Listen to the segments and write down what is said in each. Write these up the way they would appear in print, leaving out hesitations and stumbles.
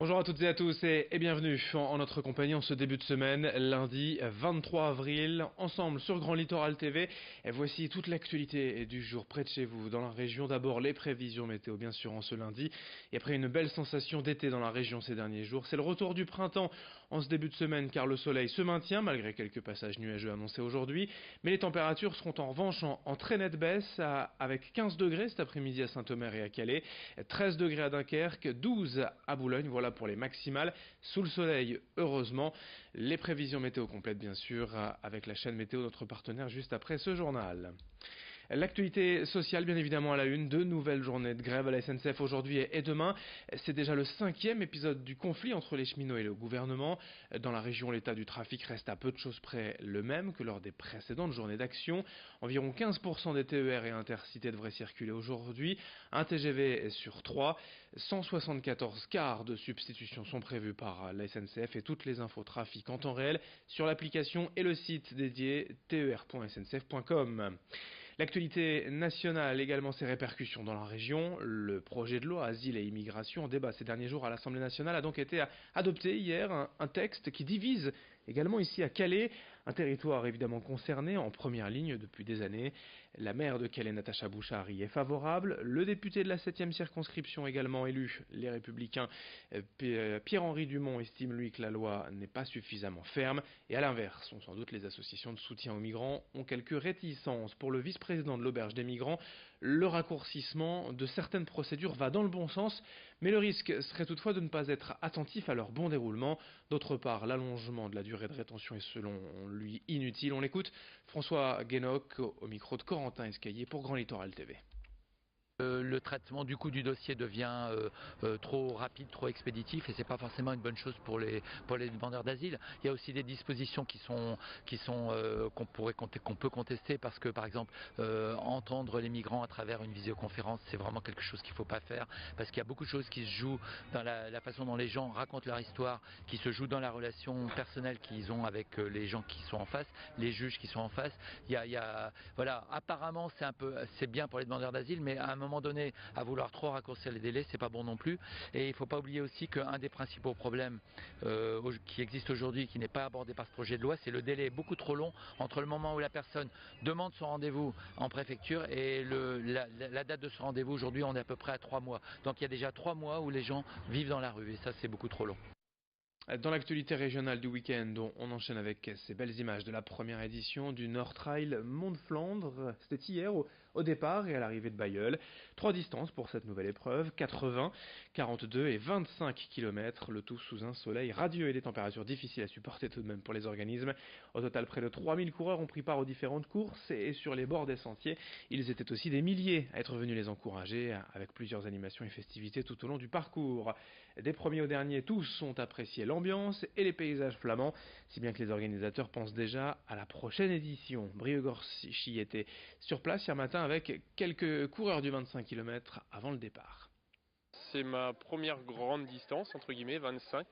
Bonjour à toutes et à tous et bienvenue en notre compagnie en ce début de semaine, lundi 23 avril, ensemble sur Grand Littoral TV. Et voici toute l'actualité du jour près de chez vous, dans la région. D'abord les prévisions météo bien sûr en ce lundi. Et après une belle sensation d'été dans la région ces derniers jours, c'est le retour du printemps en ce début de semaine car le soleil se maintient malgré quelques passages nuageux annoncés aujourd'hui. Mais les températures seront en revanche en très nette baisse avec 15 degrés cet après-midi à Saint-Omer et à Calais, 13 degrés à Dunkerque, 12 à Boulogne. Voilà pour les maximales, sous le soleil heureusement. Les prévisions météo complètes bien sûr avec la chaîne météo, notre partenaire, juste après ce journal. L'actualité sociale, bien évidemment, à la une. De nouvelles journées de grève à la SNCF aujourd'hui et demain. C'est déjà le 5e épisode du conflit entre les cheminots et le gouvernement. Dans la région, l'état du trafic reste à peu de choses près le même que lors des précédentes journées d'action. Environ 15% des TER et intercités devraient circuler aujourd'hui. Un TGV sur 3. 174 quarts de substitution sont prévus par la SNCF et toutes les infos trafic en temps réel sur l'application et le site dédié ter.sncf.com. L'actualité nationale, également ses répercussions dans la région. Le projet de loi Asile et Immigration en débat ces derniers jours à l'Assemblée nationale a donc été adopté hier, un texte qui divise également ici à Calais, un territoire évidemment concerné en première ligne depuis des années. La maire de Calais, Natacha Bouchard, y est favorable. Le député de la 7e circonscription également élu, les Républicains, Pierre-Henri Dumont, estime lui que la loi n'est pas suffisamment ferme. Et à l'inverse, sans doute les associations de soutien aux migrants ont quelques réticences. Pour le vice-président de l'Auberge des migrants, le raccourcissement de certaines procédures va dans le bon sens, mais le risque serait toutefois de ne pas être attentif à leur bon déroulement. D'autre part, l'allongement de la durée de rétention est selon lui inutile. On l'écoute, François Guénoc au micro de Corentin Escaillé pour Grand Littoral TV. Le traitement du coup du dossier devient trop rapide, trop expéditif et c'est pas forcément une bonne chose pour les demandeurs d'asile. Il y a aussi des dispositions qu'on peut contester parce que par exemple entendre les migrants à travers une visioconférence, c'est vraiment quelque chose qu'il faut pas faire parce qu'il y a beaucoup de choses qui se jouent dans la façon dont les gens racontent leur histoire, qui se jouent dans la relation personnelle qu'ils ont avec les gens qui sont en face, les juges qui sont en face. Voilà, apparemment c'est bien pour les demandeurs d'asile, mais à un moment donné, à vouloir trop raccourcir les délais, c'est pas bon non plus. Et il ne faut pas oublier aussi qu'un des principaux problèmes qui existe aujourd'hui, qui n'est pas abordé par ce projet de loi, c'est le délai beaucoup trop long entre le moment où la personne demande son rendez-vous en préfecture et la date de ce rendez-vous. Aujourd'hui, on est à peu près à 3 mois. Donc il y a déjà 3 mois où les gens vivent dans la rue et ça, c'est beaucoup trop long. Dans l'actualité régionale du week-end, on enchaîne avec ces belles images de la première édition du Nord Trail Mont-de-Flandre. C'était hier au départ et à l'arrivée de Bailleul. 3 distances pour cette nouvelle épreuve, 80, 42 et 25 km, le tout sous un soleil radieux et des températures difficiles à supporter tout de même pour les organismes. Au total, près de 3000 coureurs ont pris part aux différentes courses et sur les bords des sentiers, ils étaient aussi des milliers à être venus les encourager avec plusieurs animations et festivités tout au long du parcours. Des premiers aux derniers, tous ont apprécié l'ambiance et les paysages flamands, si bien que les organisateurs pensent déjà à la prochaine édition. Brieux-Gorchy était sur place hier matin avec quelques coureurs du 25 km avant le départ. C'est ma première grande distance, entre guillemets, 25.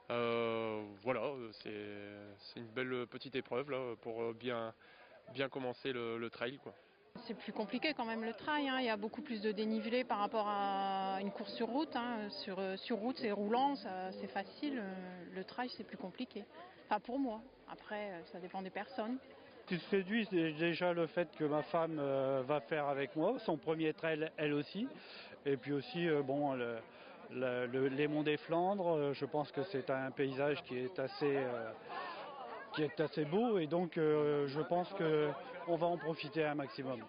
Voilà, c'est une belle petite épreuve là, pour bien commencer le trail, quoi. C'est plus compliqué quand même le trail, hein. Il y a beaucoup plus de dénivelé par rapport à une course sur route, hein. Sur route c'est roulant, c'est facile, le trail c'est plus compliqué. Enfin pour moi, après ça dépend des personnes. Tu te séduis déjà le fait que ma femme va faire avec moi, son premier trail elle aussi. Et puis aussi les monts des Flandres, je pense que c'est un paysage qui est assez beau et donc je pense qu'on va en profiter un maximum.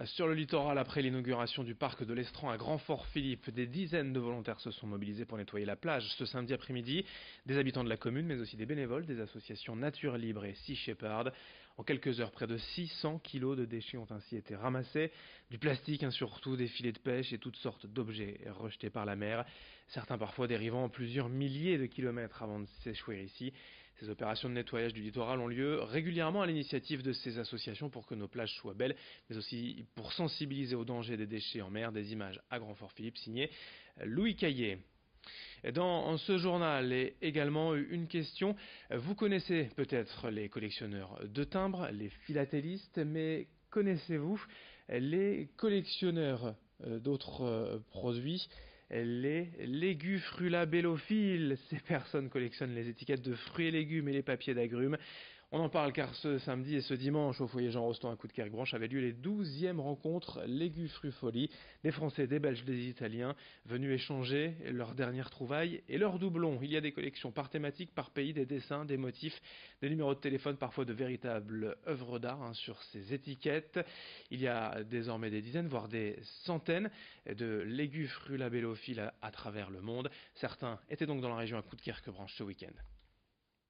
Sur le littoral, après l'inauguration du parc de l'Estran à Grand-Fort-Philippe, des dizaines de volontaires se sont mobilisés pour nettoyer la plage ce samedi après-midi. Des habitants de la commune, mais aussi des bénévoles, des associations Nature Libre et Sea Shepherd. En quelques heures, près de 600 kilos de déchets ont ainsi été ramassés. Du plastique, surtout, des filets de pêche et toutes sortes d'objets rejetés par la mer. Certains parfois dérivant plusieurs milliers de kilomètres avant de s'échouer ici. Ces opérations de nettoyage du littoral ont lieu régulièrement à l'initiative de ces associations pour que nos plages soient belles, mais aussi pour sensibiliser au danger des déchets en mer. Des images à Grand-Fort-Philippe signées Louis Caillé. Dans ce journal est également une question. Vous connaissez peut-être les collectionneurs de timbres, les philatélistes, mais connaissez-vous les collectionneurs d'autres produits? les légufrulabellophiles. Ces personnes collectionnent les étiquettes de fruits et légumes et les papiers d'agrumes. On en parle car ce samedi et ce dimanche au foyer Jean Rostand à Coudekerque-Branche avait lieu les 12e rencontres Légufrufolie, des Français, des Belges, des Italiens venus échanger leurs dernières trouvailles et leurs doublons. Il y a des collections par thématique, par pays, des dessins, des motifs, des numéros de téléphone, parfois de véritables œuvres d'art sur ces étiquettes. Il y a désormais des dizaines, voire des centaines de légufrulabellophiles à travers le monde. Certains étaient donc dans la région à Coudekerque-Branche ce week-end.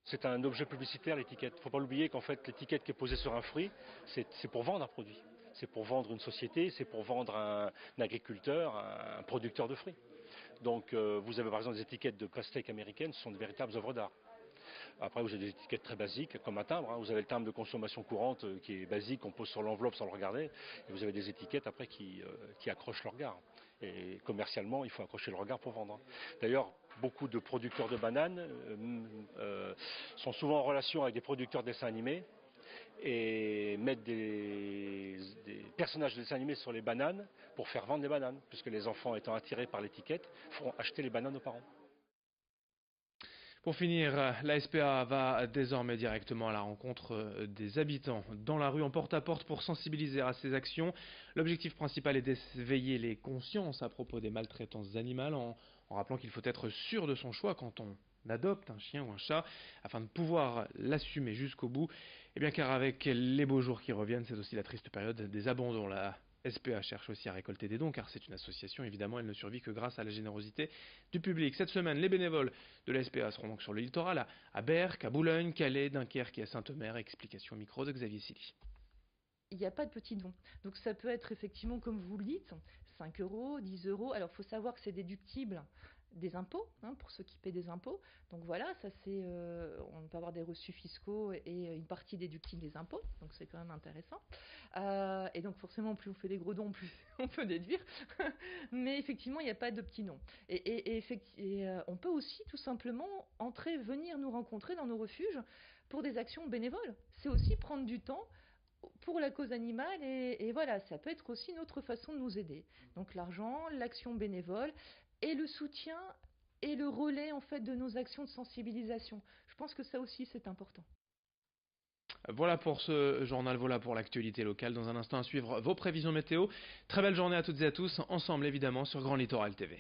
C'est un objet publicitaire, l'étiquette. Il ne faut pas l'oublier qu'en fait, l'étiquette qui est posée sur un fruit, c'est pour vendre un produit. C'est pour vendre une société, c'est pour vendre un agriculteur, un producteur de fruits. Donc vous avez par exemple des étiquettes de pastèques américaines, ce sont de véritables œuvres d'art. Après, vous avez des étiquettes très basiques, comme un timbre. Vous avez le timbre de consommation courante qui est basique, qu'on pose sur l'enveloppe sans le regarder. Et vous avez des étiquettes après qui accrochent le regard. Et commercialement, il faut accrocher le regard pour vendre. D'ailleurs, beaucoup de producteurs de bananes sont souvent en relation avec des producteurs de dessins animés et mettent des personnages de dessins animés sur les bananes pour faire vendre les bananes, puisque les enfants étant attirés par l'étiquette feront acheter les bananes aux parents. Pour finir, la SPA va désormais directement à la rencontre des habitants dans la rue en porte-à-porte pour sensibiliser à ces actions. L'objectif principal est d'éveiller les consciences à propos des maltraitances animales en rappelant qu'il faut être sûr de son choix quand on adopte un chien ou un chat afin de pouvoir l'assumer jusqu'au bout. Et bien car avec les beaux jours qui reviennent, c'est aussi la triste période des abandons. La SPA cherche aussi à récolter des dons car c'est une association, évidemment elle ne survit que grâce à la générosité du public. Cette semaine, les bénévoles de la SPA seront donc sur le littoral à Berck, à Boulogne, Calais, Dunkerque et à Saint-Omer. Explication au micro de Xavier Silly. Il n'y a pas de petits dons. Donc ça peut être effectivement, comme vous le dites, 5 euros, 10 euros. Alors il faut savoir que c'est déductible des impôts, pour ceux qui paient des impôts. Donc voilà, ça c'est, on peut avoir des reçus fiscaux et une partie déductible des impôts. Donc c'est quand même intéressant. Et donc forcément, plus on fait des gros dons, plus on peut déduire. Mais effectivement, il n'y a pas de petits dons. Et on peut aussi tout simplement venir nous rencontrer dans nos refuges pour des actions bénévoles. C'est aussi prendre du temps pour la cause animale et voilà, ça peut être aussi une autre façon de nous aider. Donc l'argent, l'action bénévole et le soutien et le relais en fait de nos actions de sensibilisation. Je pense que ça aussi c'est important. Voilà pour ce journal, voilà pour l'actualité locale. Dans un instant à suivre vos prévisions météo. Très belle journée à toutes et à tous, ensemble évidemment sur Grand Littoral TV.